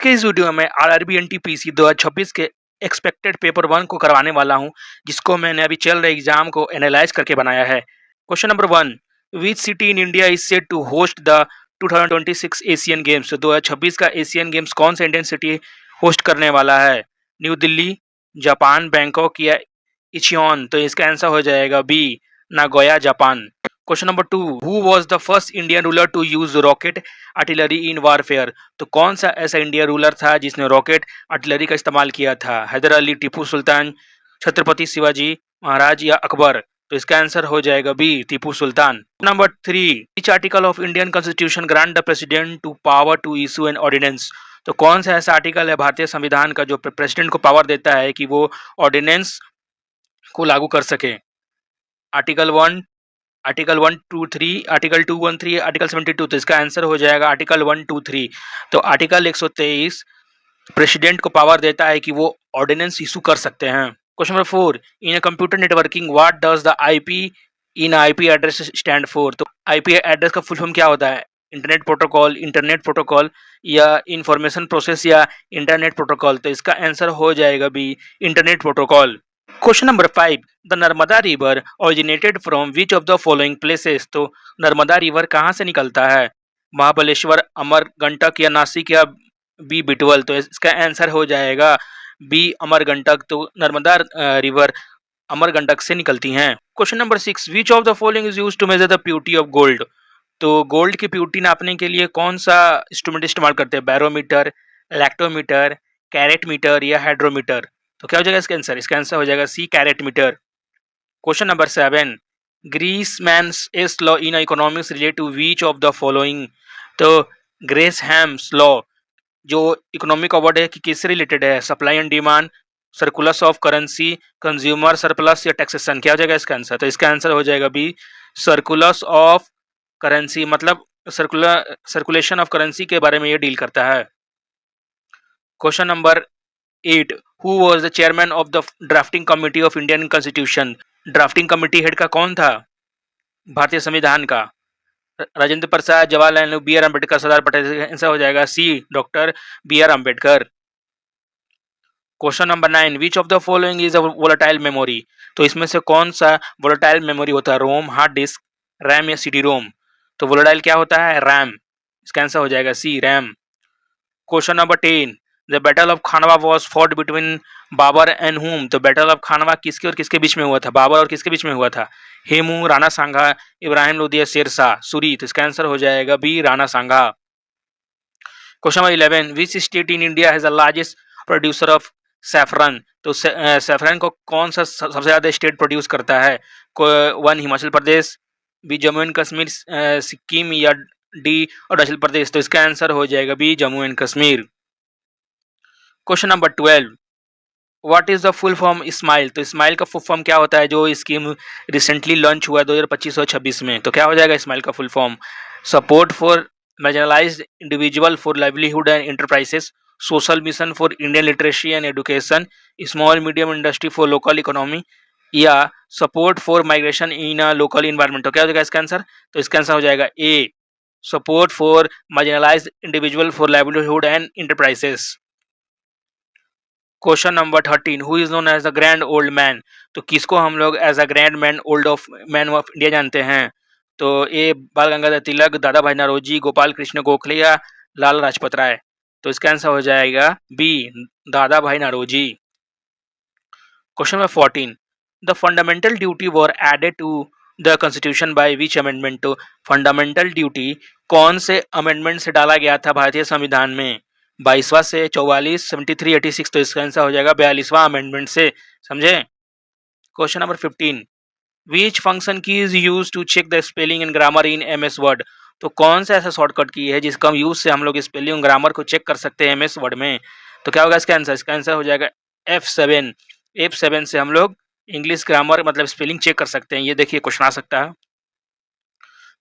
कि इस वीडियो में आरआरबी एनटीपीसी 2026 के एक्सपेक्टेड पेपर 1 को करवाने वाला हूं, जिसको मैंने अभी चल रहे एग्जाम को एनालाइज करके बनाया है। Question number 1, which city in India is set to host the 2026 Asian games. 2026 का एशियन गेम्स कौन सा इंडियन सिटी होस्ट करने वाला है? न्यू दिल्ली, जापान, बैंकॉक या इचियोन। तो इसका आंसर हो जाएगा B, Nagoya, Japan. Question number 2, who was the first Indian ruler to use rocket artillery in warfare. तो कौन सा ऐसा इंडिया रूलर था जिसने रॉकेट आर्टिलरी का इस्तेमाल किया था? हैदर अली, टीपू सुल्तान, छत्रपति शिवाजी महाराज या अकबर। तो इसका आंसर हो जाएगा B, Tipu Sultan. Number 3, which article of Indian constitution grant the president to power to issue an ordinance. तो कौन सा ऐसा आर्टिकल है भारतीय संविधान का जो प्रेसिडेंट को पावर देता है कि वो ऑर्डिनेंस को लागू कर सके? Article 1, article 123, article 213, article 72। तो इसका आंसर हो जाएगा आर्टिकल 123। तो आर्टिकल 123 प्रेसिडेंट को पावर देता है कि वो ऑर्डिनेंस इशू कर सकते हैं। Question number 4, in a computer networking what does the IP in IP address stand for. तो आईपी एड्रेस का फुल फॉर्म क्या होता है? इंटरनेट प्रोटोकॉल या इंफॉर्मेशन प्रोसेस या इंटरनेट प्रोटोकॉल। तो इसका आंसर हो जाएगा B, internet protocol. Question number 5, the Narmada river originated from which of the following places. तो नर्मदा रिवर कहाँ से निकलता है? महाबलेश्वर, अमरकंटक या नासिक या बी, बिटवल। तो इसका आंसर हो जाएगा बी, अमरकंटक। तो नर्मदा रिवर अमरकंटक से निकलती हैं। Question number 6, which of the following is used to measure the purity of gold. तो गोल्ड की प्योरिटी नापने के लिए कौन सा इंस्ट्रूमेंट इस्तेमाल करते हैं? बैरोमीटर, लैक्टोमीटर, कैरेट मीटर या हाइड्रोमीटर। तो क्या हो जाएगा इसका आंसर? इसका आंसर हो जाएगा C, carat meter. Question number 7, Gresham's s law in economics relate to which of the following. तो ग्रेसहैम्स लॉ जो इकोनॉमिक अवार्ड है कि किससे रिलेटेड है? Supply and demand, circulation of currency, consumer surplus या टैक्सेशन। क्या हो जाएगा इसका आंसर? तो इसका आंसर हो जाएगा बी, सर्कुलस ऑफ करेंसी। मतलब सर्कुलेशन ऑफ करेंसी के बारे में ये डील करता है। Question number 8, who was the chairman of the drafting committee of Indian constitution. Drafting committee head का कौन था भारतीय संविधान का? Rajendra Prasad, Jawaharlal Nehru, B R Ambedkar, Sardar Patel. Answer हो जाएगा C, doctor B R Ambedkar. Question number 9, which of the following is a volatile memory. तो इसमें से कौन सा वोलेटाइल मेमोरी होता है? रोम, हार्ड डिस्क, रैम या सीडी रोम। तो वोलेटाइल क्या होता है? रैम। इसका आंसर हो जाएगा C, RAM. Question number 10, the battle of Khanwa was fought between Babur and whom. तो बैटल ऑफ खानवा किसके और किसके बीच में हुआ था? बाबर और किसके बीच में हुआ था? हेमू, राणा सांगा, इब्राहिम लोदी या शेर शाह सूरी। तो इसका आंसर हो जाएगा B, Rana Sanga. Question number 11, which state in India has the largest producer of saffron. तो सैफरन को कौन सा सबसे ज्यादा स्टेट प्रोड्यूस करता है? 1 हिमाचल प्रदेश, बी जम्मू एंड कश्मीर, सिक्किम या डी अरुणाचल प्रदेश। तो इसका आंसर हो जाएगा B, Jammu and Kashmir. Question number 12, what is the full form SMILE. तो स्माइल का फुल फॉर्म क्या होता है जो स्कीम रिसेंटली लॉन्च हुआ है 2025 और 26 में? तो क्या हो जाएगा स्माइल का full form? Support for marginalized individual for livelihood and enterprises, social mission for Indian literacy and education, small medium industry for local economy या support for migration in a local environment. तो क्या हो जाएगा इसका answer? तो इसका answer हो जाएगा A, support for marginalized individual for livelihood and enterprises. Question number 13, who is known as the grand old man. तो किसको हम लोग as a grand man old of man of India जानते हैं? तो ए, बाल गंगाधर तिलक, दादा भाई नौरोजी, गोपाल कृष्ण गोखले या लाल लाजपत राय। तो इसका आंसर हो जाएगा B, Dadabhai Naoroji. Question number 14, the fundamental duty were added to the constitution by which amendment. तो फंडामेंटल ड्यूटी कौन से अमेंडमेंट से डाला गया था भारतीय संविधान में? 22वां से, 44, 73, 86। तो इसका आंसर हो जाएगा 42वां अमेंडमेंट से। समझे? Question number 15, which function key is use to check the spelling and grammar in MS Word. तो कौन सा ऐसा शॉर्टकट की है जिसका यूज से हम लोग स्पेलिंग और ग्रामर को चेक कर सकते हैं एमएस वर्ड में? तो क्या होगा इसका आंसर? इसका आंसर हो जाएगा F7। F7 से हम लोग इंग्लिश ग्रामर मतलब स्पेलिंग चेक कर सकते हैं। ये देखिए क्वेश्चन आ सकता है।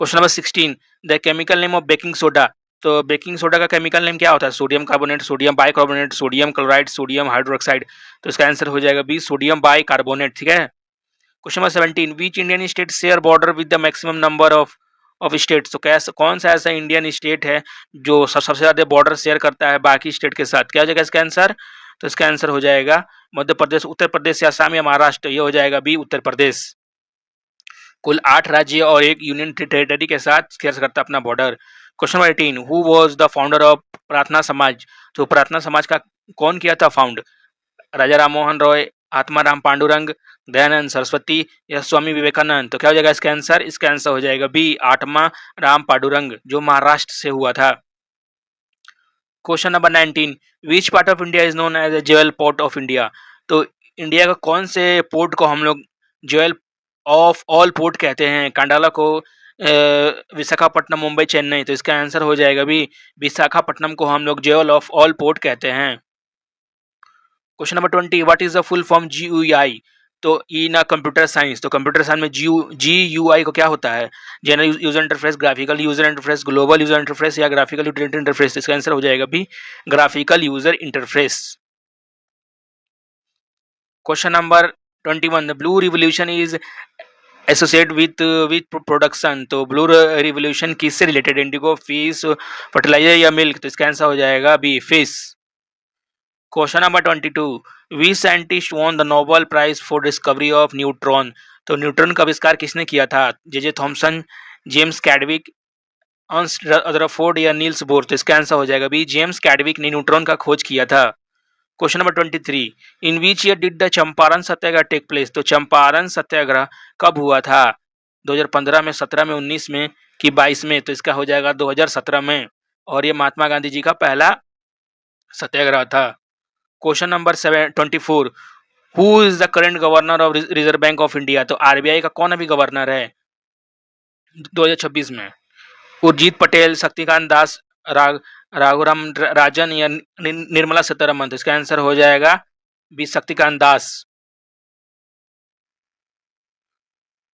Question number 16, the chemical name of baking soda. तो बेकिंग सोडा का केमिकल नेम क्या होता है? Sodium carbonate, sodium bicarbonate, sodium chloride, sodium hydroxide. तो इसका आंसर हो जाएगा बी, सोडियम बाइकार्बोनेट। ठीक है। Question number 17, which Indian state share border with the maximum number of of states, तो कैसा कौन सा ऐसा इंडियन स्टेट है जो सबसे ज़्यादा बॉर्डर शेयर करता है बाकी स्टेट के साथ? क्या हो जाएगा इसका आंसर? तो इसका आंसर हो जाएगा मध्य प्रदेश, उत्तर प्रदेश या असम या महाराष्ट्र। ये हो जाएगा बी, उत्तर प्रदेश। कुल 8 राज्य और 1 यूनियन टेरिटरी के साथ शेयर करता है अपना border. Question number 18, who was the founder of प्रार्थना समाज? तो प्रार्थना समाज का कौन किया था फाउंड? राजा राम मोहन रॉय, आत्माराम पांडुरंग, दयानंद सरस्वती या स्वामी विवेकानंद? तो क्या हो जाएगा इसका आंसर? इसका आंसर हो जाएगा बी, आत्मा राम पांडुरंग, जो महाराष्ट्र से हुआ था। Question number 19, which part of India is known as a jewel port of India? तो इंडिया का कौन से पोर्ट को हम लोग ज्वेल ऑफ ऑल पोर्ट कहते हैं? कांडाला को, विशाखापट्टनम, मुंबई, चेन्नई? तो इसका आंसर हो जाएगा भी, विशाखापट्टनम को हम लोग ज्वेल ऑफ ऑल पोर्ट कहते हैं। Question number 20, what is the full form GUI? तो ई ना कंप्यूटर साइंस, तो कंप्यूटर साइंस में GUI को क्या होता है? General user interface, graphical user interface, global user interface या ग्राफिकल यूटिलिटी इंटरफेस? इसका आंसर हो जाएगा भी, graphical user interface. Question number 21, the blue revolution is associate with production? तो ब्लू रिवोल्यूशन किससे रिलेटेड? इंडिगो, फिश, फर्टिलाइजर या milk? तो इसका आंसर हो जाएगा B, fish. Question number 22, we scientist won the Nobel prize for discovery of neutron? तो neutron का आविष्कार किसने किया था? J Thomson, James Chadwick, Ernest Rutherford या नील्स बोर? तो इसका आंसर हो जाएगा बी, जेम्स कैडविक ने न्यूट्रॉन का खोज किया था। Question number 23, in which year did the Champaran Satyagraha take place? तो चंपारण सत्याग्रह कब हुआ था? 2015 में, 17 में, 19 में कि 22 में? तो इसका हो जाएगा 2017 में, और ये महात्मा गांधी जी का पहला सत्याग्रह था। Question number 24, who is the current governor of reserve bank of India? तो RBI का कौन अभी गवर्नर है 2026 में? उर्जित पटेल, शक्तिकांत दास, राघुराम राजन या निर्मला सीतारमन? तो इसका आंसर हो जाएगा बी, शक्तिकांत दास।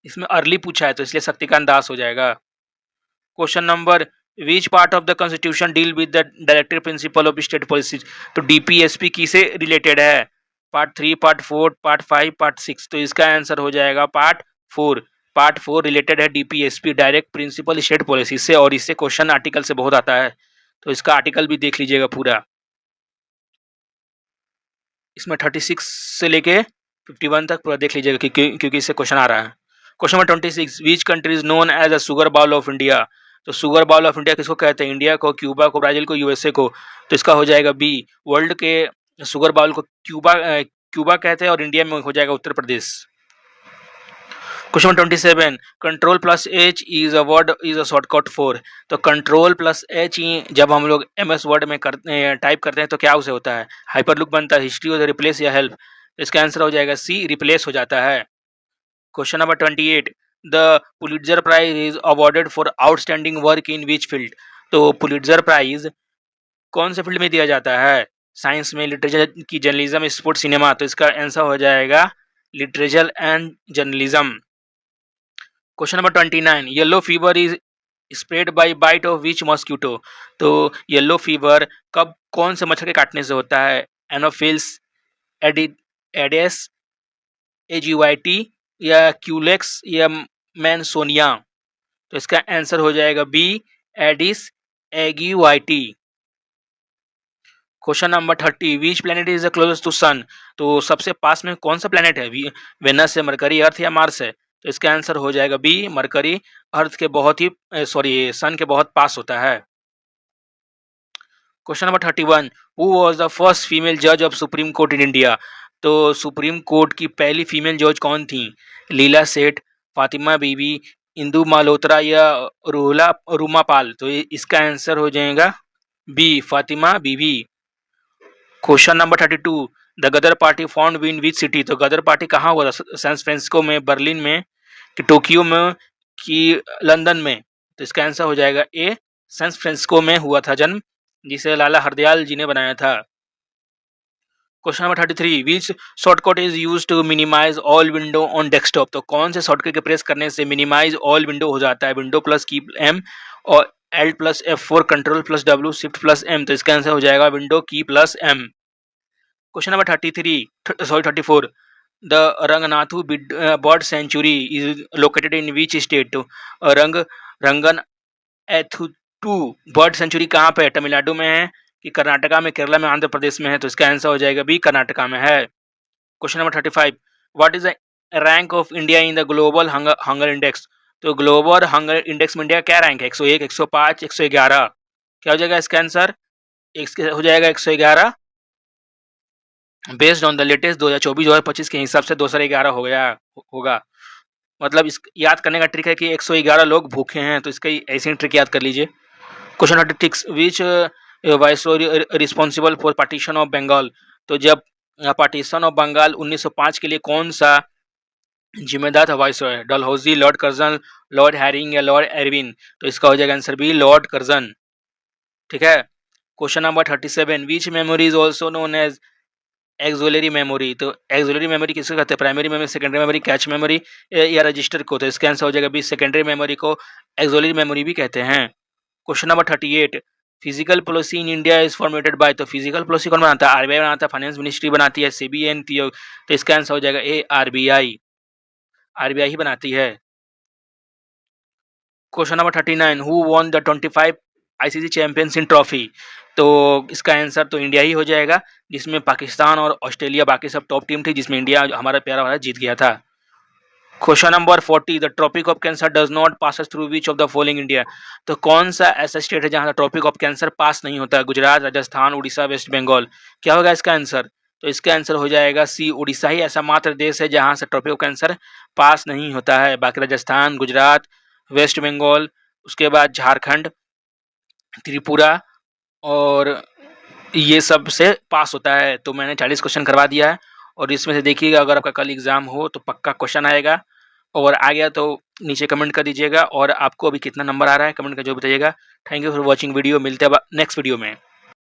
इसमें अर्ली पूछा है तो इसलिए शक्तिकांत दास हो जाएगा। Question number, which part of the constitution deal with the directive principle of state policies? तो DPSP किसे रिलेटेड है? Part 3, part 4, part 5, part 6? तो इसका आंसर हो जाएगा पार्ट 4। पार्ट 4 रिलेटेड है DPSP, direct principle state policy से, और इससे क्वेश्चन आर्टिकल से बहुत आता है, तो इसका आर्टिकल भी देख लीजिएगा पूरा। इसमें 36 से लेके 51 तक पूरा देख लीजिएगा क्योंकि इससे क्वेश्चन आ रहा है। Question number 26, which country is known as a sugar bowl of India? तो शुगर बाउल ऑफ इंडिया किसको कहते हैं? इंडिया को, क्यूबा को, ब्राजील को, USA को? तो इसका हो जाएगा बी, वर्ल्ड के शुगर बाउल को क्यूबा कहते हैं, और इंडिया में हो जाएगा Uttar Pradesh. Question 27, control plus H is a word is a shortcut for? तो कंट्रोल प्लस H जब हम लोग MS वर्ड में टाइप करते हैं तो क्या उसे होता है? हाइपरलुक बनता है, हिस्ट्री होता है, रिप्लेस या हेल्प? इसका आंसर हो जाएगा सी, रिप्लेस हो जाता है। Question number 28, the Pulitzer prize is awarded for outstanding work in which field? तो पुलिट्जर प्राइज कौन से फील्ड में दिया जाता है? साइंस में, लिटरेचर की, जर्नलिज्म, स्पोर्ट, सिनेमा? तो इसका आंसर हो जाएगा literature and journalism. Question number 29, yellow fever is spread by bite of which mosquito? तो येलो फीवर कब, कौन से मच्छर के काटने से होता है? एनोफिल्स, एडेस एजीवाइटी या क्यूलेक्स या मैनसोनिया? तो इसका आंसर हो जाएगा बी, एडिस एगीवाइटी। Question number 30, which planet is the closest to sun? तो सबसे पास में कौन सा प्लेनेट है? वेनस है, मरकरी, अर्थ या मार्स है? तो इसका आंसर हो जाएगा बी, मरकरी अर्थ के बहुत ही सन के बहुत पास होता है। Question number 31, who was the first female जज of supreme court in India? तो सुप्रीम कोर्ट की पहली फीमेल जज कौन थी? लीला सेठ, फातिमा बीबी, इंदु मल्होत्रा या रूमा पाल? तो इसका आंसर हो जाएगा B, Fatima Bibi. Question number 32, the Ghadar party found in which city? तो गदर पार्टी कहाँ हुआ था? सैन फ्रांसिस्को में, बर्लिन में, कि टोक्यो में, कि लंदन में? तो इसका आंसर हो जाएगा ए, सैन फ्रांसिस्को में हुआ था जन्म, जिसे लाला हरदयाल जी ने बनाया था। Question number 33, which shortcut is use to minimize all window on desktop? तो कौन से शॉर्टकट के प्रेस करने से मिनिमाइज ऑल विंडो हो जाता है? विंडो प्लस की M और Alt plus F4, control plus W, shift plus M? तो इसका आंसर हो जाएगा window key plus M। Question number 34, the Ranganathittu bird sanctuary is located in which state? रंग रंगन एथुटू बर्ड सेंचुरी कहाँ पे है? तमिलनाडु में है कि कर्नाटका में, केरला में, आंध्र प्रदेश में है? तो इसका आंसर हो जाएगा बी, कर्नाटका में है। Question number 35, what is the rank of India in the global hunger index? तो ग्लोबल हंगर इंडेक्स में इंडिया क्या रैंक है? 101, 105, 111? क्या हो जाएगा इसका आंसर? हो जाएगा 111 बेस्ड ऑन द लेटेस्ट 2024-2025 के हिसाब से 211 हो गया होगा। मतलब इस याद करने का ट्रिक है कि 111 लोग भूखे हैं, तो इसका ऐसी ट्रिक याद कर लीजिए। Question number 36, which viceroy responsible for partition of Bengal? तो जब पार्टीशन ऑफ बंगाल 1905 के लिए कौन सा जिम्मेदार था viceroy? Dalhousie, Lord Curzon, Lord herring या लॉर्ड एरविन? तो इसका हो जाएगा आंसर बी, लॉर्ड कर्जन। ठीक है। Question number 37, which memory is also known as auxiliary memory? तो एक्सुलरी मेमोरी किसको कहते हैं? Primary memory, secondary memory, cache memory या रजिस्टर को? तो इसका आंसर हो जाएगा बी, सेकेंडरी मेमोरी को एक्सुलरी मेमोरी भी कहते हैं। Question number 38, physical policy in India is formatted by? तो फिजिकल पॉलिसी कौन बनाता है? आरबीआई बनाता है, फाइनेंस मिनिस्ट्री बनाती है, सीबीएन? तो इसका आंसर हो जाएगा ए, आरबीआई। आरबीआई ही बनाती है। Question number 39, who won the 25 ICC champions in trophy? तो इसका आंसर तो इंडिया ही हो जाएगा, जिसमें पाकिस्तान और ऑस्ट्रेलिया बाकी सब टॉप टीम थी, जिसमें इंडिया हमारा प्यारा भारत जीत गया था। Question number 40, the tropic of cancer does not pass through which of the following India? तो कौन सा ऐसा स्टेट है जहां ट्रॉपिक ऑफ कैंसर पास नहीं होता? गुजरात, राजस्थान, उड़ीसा, वेस्ट बंगाल? क्या होगा इसका आंसर? तो इसका आंसर हो जाएगा सी, उड़ीसा ही ऐसा मात्र देश है जहां से ट्रॉपिक ऑफ कैंसर पास नहीं होता है। बाकी राजस्थान, गुजरात, वेस्ट बंगाल, उसके बाद झारखंड, त्रिपुरा और ये सब से पास होता है। तो मैंने 40 क्वेश्चन करवा दिया है, और इसमें से देखिएगा, अगर आपका कल एग्जाम हो तो पक्का क्वेश्चन आएगा, और आ गया तो नीचे कमेंट कर दीजिएगा, और आपको अभी कितना नंबर आ रहा है कमेंट कर जो बताइएगा। Thank you for watching video, मिलते हैं नेक्स्ट वीडियो में।